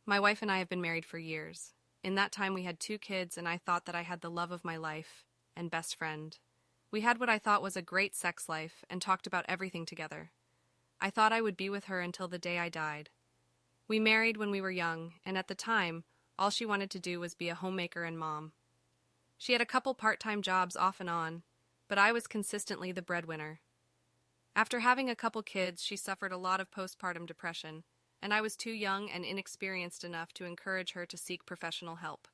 My wife and I have been married for years. In that time, we had 2 kids, and I thought that I had the love of my life and best friend. We had what I thought was a great sex life and talked about everything together. I thought I would be with her until the day I died. We married when we were young, and at the time, all she wanted to do was be a homemaker and mom. She had a couple part-time jobs off and on, but I was consistently the breadwinner. After having a couple kids, she suffered a lot of postpartum depression, and I was too young and inexperienced enough to encourage her to seek professional help.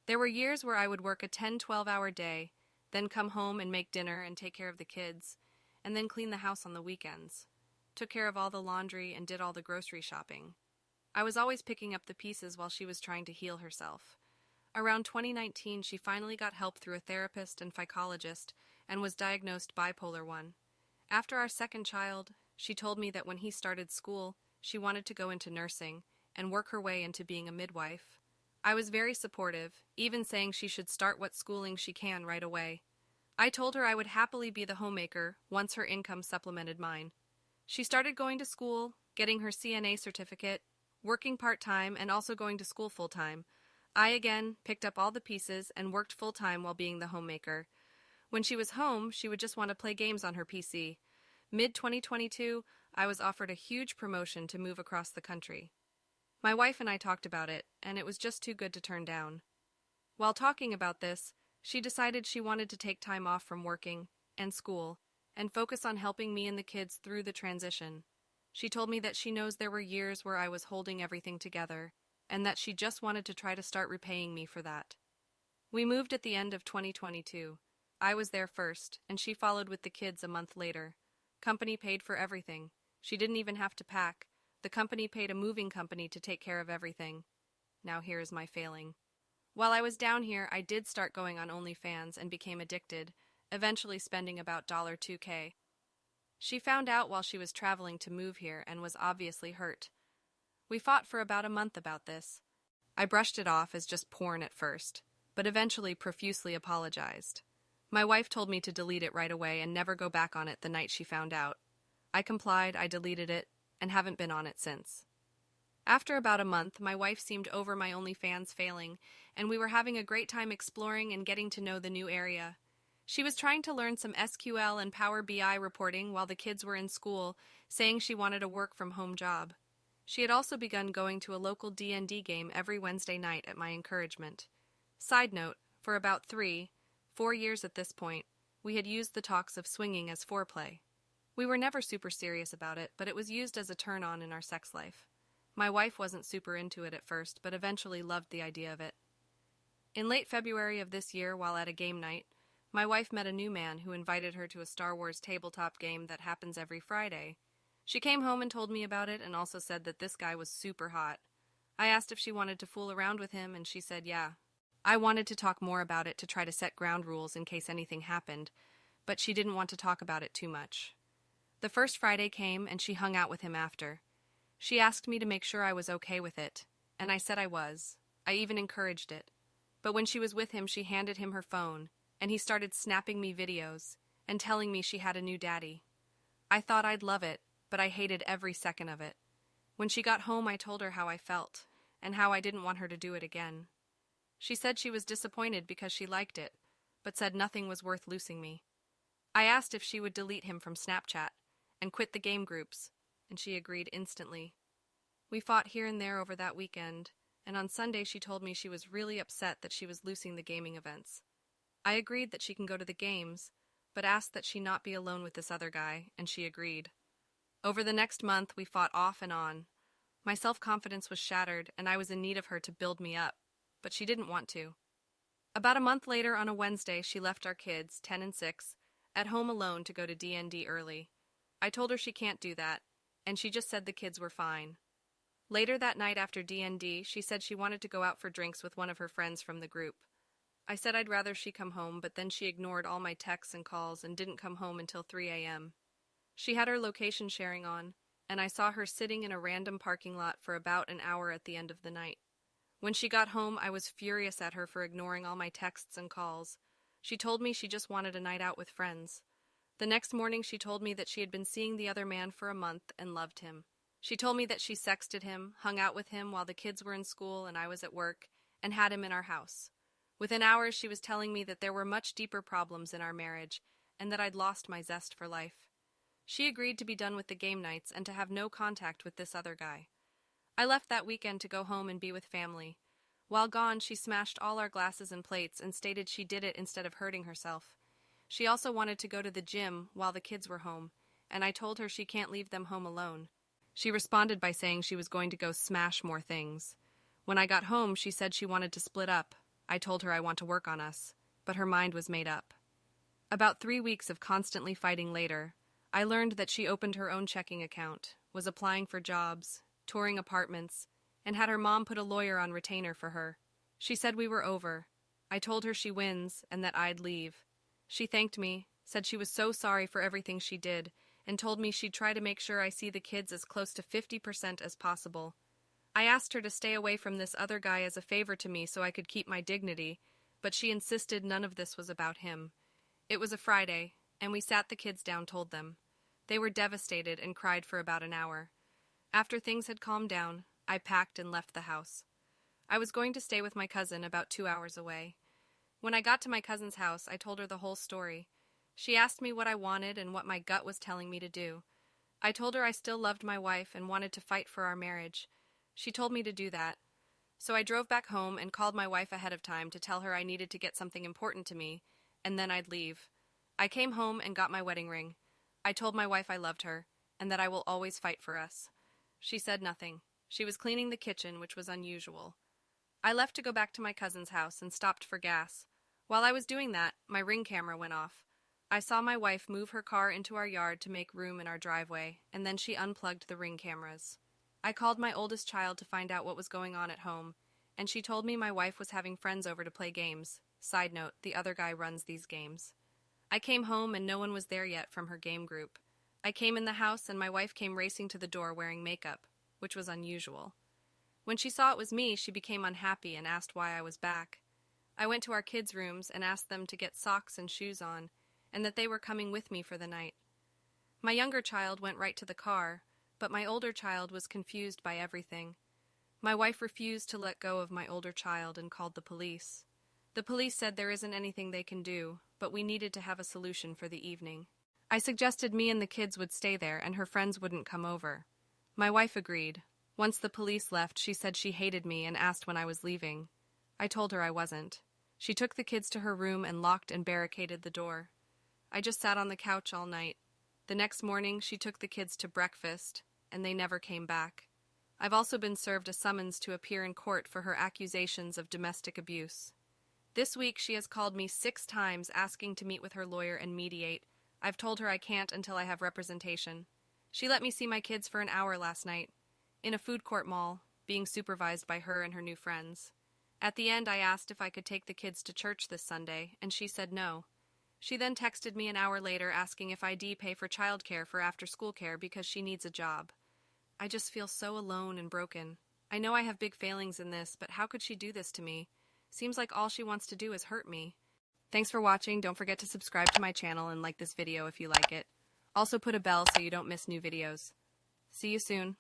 There were years where I would work a 10-12-hour day, then come home and make dinner and take care of the kids, and then clean the house on the weekends. Took care of all the laundry and did all the grocery shopping. I was always picking up the pieces while she was trying to heal herself. Around 2019, she finally got help through a therapist and psychologist and was diagnosed bipolar 1. After our second child, she told me that when he started school, she wanted to go into nursing and work her way into being a midwife. I was very supportive, even saying she should start what schooling she can right away. I told her I would happily be the homemaker once her income supplemented mine. She started going to school, getting her CNA certificate, working part-time, and also going to school full-time. I again picked up all the pieces and worked full-time while being the homemaker. When she was home, she would just want to play games on her PC. Mid-2022, I was offered a huge promotion to move across the country. My wife and I talked about it, and it was just too good to turn down. While talking about this, she decided she wanted to take time off from working and school and focus on helping me and the kids through the transition. She told me that she knows there were years where I was holding everything together, and that she just wanted to try to start repaying me for that. We moved at the end of 2022. I was there first, and she followed with the kids a month later. Company paid for everything. She didn't even have to pack. The company paid a moving company to take care of everything. Now here is my failing. While I was down here, I did start going on OnlyFans and became addicted, eventually spending about $2K. She found out while she was traveling to move here and was obviously hurt. We fought for about a month about this. I brushed it off as just porn at first, but eventually profusely apologized. My wife told me to delete it right away and never go back on it the night she found out. I complied, I deleted it, and haven't been on it since. After about a month, my wife seemed over my OnlyFans failing, and we were having a great time exploring and getting to know the new area. She was trying to learn some SQL and Power BI reporting while the kids were in school, saying she wanted a work-from-home job. She had also begun going to a local D&D game every Wednesday night at my encouragement. Side note, for about 4 years at this point, we had used the talks of swinging as foreplay. We were never super serious about it, but it was used as a turn-on in our sex life. My wife wasn't super into it at first, but eventually loved the idea of it. In late February of this year, while at a game night, my wife met a new man who invited her to a Star Wars tabletop game that happens every Friday. She came home and told me about it and also said that this guy was super hot. I asked if she wanted to fool around with him, and she said yeah. I wanted to talk more about it to try to set ground rules in case anything happened, but she didn't want to talk about it too much. The first Friday came, and she hung out with him after. She asked me to make sure I was okay with it, and I said I was. I even encouraged it. But when she was with him, she handed him her phone, and he started snapping me videos and telling me she had a new daddy. I thought I'd love it, but I hated every second of it. When she got home, I told her how I felt, and how I didn't want her to do it again. She said she was disappointed because she liked it, but said nothing was worth losing me. I asked if she would delete him from Snapchat and quit the game groups, and she agreed instantly. We fought here and there over that weekend, and on Sunday she told me she was really upset that she was losing the gaming events. I agreed that she can go to the games, but asked that she not be alone with this other guy, and she agreed. Over the next month, we fought off and on. My self-confidence was shattered, and I was in need of her to build me up, but she didn't want to. About a month later, on a Wednesday, she left our kids, 10 and 6, at home alone to go to D&D early. I told her she can't do that, and she just said the kids were fine. Later that night after D&D, she said she wanted to go out for drinks with one of her friends from the group. I said I'd rather she come home, but then she ignored all my texts and calls and didn't come home until 3 a.m. She had her location sharing on, and I saw her sitting in a random parking lot for about an hour at the end of the night. When she got home, I was furious at her for ignoring all my texts and calls. She told me she just wanted a night out with friends. The next morning, she told me that she had been seeing the other man for a month and loved him. She told me that she sexted him, hung out with him while the kids were in school and I was at work, and had him in our house. Within hours, she was telling me that there were much deeper problems in our marriage and that I'd lost my zest for life. She agreed to be done with the game nights and to have no contact with this other guy. I left that weekend to go home and be with family. While gone, she smashed all our glasses and plates and stated she did it instead of hurting herself. She also wanted to go to the gym while the kids were home, and I told her she can't leave them home alone. She responded by saying she was going to go smash more things. When I got home, she said she wanted to split up. I told her I want to work on us, but her mind was made up. About 3 weeks of constantly fighting later, I learned that she opened her own checking account, was applying for jobs, touring apartments, and had her mom put a lawyer on retainer for her. She said we were over. I told her she wins and that I'd leave. She thanked me, said she was so sorry for everything she did, and told me she'd try to make sure I see the kids as close to 50% as possible. I asked her to stay away from this other guy as a favor to me so I could keep my dignity, but she insisted none of this was about him. It was a Friday, and we sat the kids down, told them. They were devastated and cried for about an hour. After things had calmed down, I packed and left the house. I was going to stay with my cousin about 2 hours away. When I got to my cousin's house, I told her the whole story. She asked me what I wanted and what my gut was telling me to do. I told her I still loved my wife and wanted to fight for our marriage. She told me to do that. So I drove back home and called my wife ahead of time to tell her I needed to get something important to me, and then I'd leave. I came home and got my wedding ring. I told my wife I loved her, and that I will always fight for us. She said nothing. She was cleaning the kitchen, which was unusual. I left to go back to my cousin's house and stopped for gas. While I was doing that, my Ring camera went off. I saw my wife move her car into our yard to make room in our driveway, and then she unplugged the Ring cameras. I called my oldest child to find out what was going on at home, and she told me my wife was having friends over to play games. Side note, the other guy runs these games. I came home and no one was there yet from her game group. I came in the house and my wife came racing to the door wearing makeup, which was unusual. When she saw it was me, she became unhappy and asked why I was back. I went to our kids' rooms and asked them to get socks and shoes on, and that they were coming with me for the night. My younger child went right to the car, but my older child was confused by everything. My wife refused to let go of my older child and called the police. The police said there isn't anything they can do, but we needed to have a solution for the evening. I suggested me and the kids would stay there and her friends wouldn't come over. My wife agreed. Once the police left, she said she hated me and asked when I was leaving. I told her I wasn't. She took the kids to her room and locked and barricaded the door. I just sat on the couch all night. The next morning, she took the kids to breakfast, and they never came back. I've also been served a summons to appear in court for her accusations of domestic abuse. This week, she has called me 6 times asking to meet with her lawyer and mediate. I've told her I can't until I have representation. She let me see my kids for an hour last night, in a food court mall, being supervised by her and her new friends. At the end, I asked if I could take the kids to church this Sunday, and she said no. She then texted me an hour later asking if I'd pay for childcare for after-school care because she needs a job. I just feel so alone and broken. I know I have big failings in this, but how could she do this to me? Seems like all she wants to do is hurt me. Thanks for watching. Don't forget to subscribe to my channel and like this video if you like it. Also put a bell so you don't miss new videos. See you soon.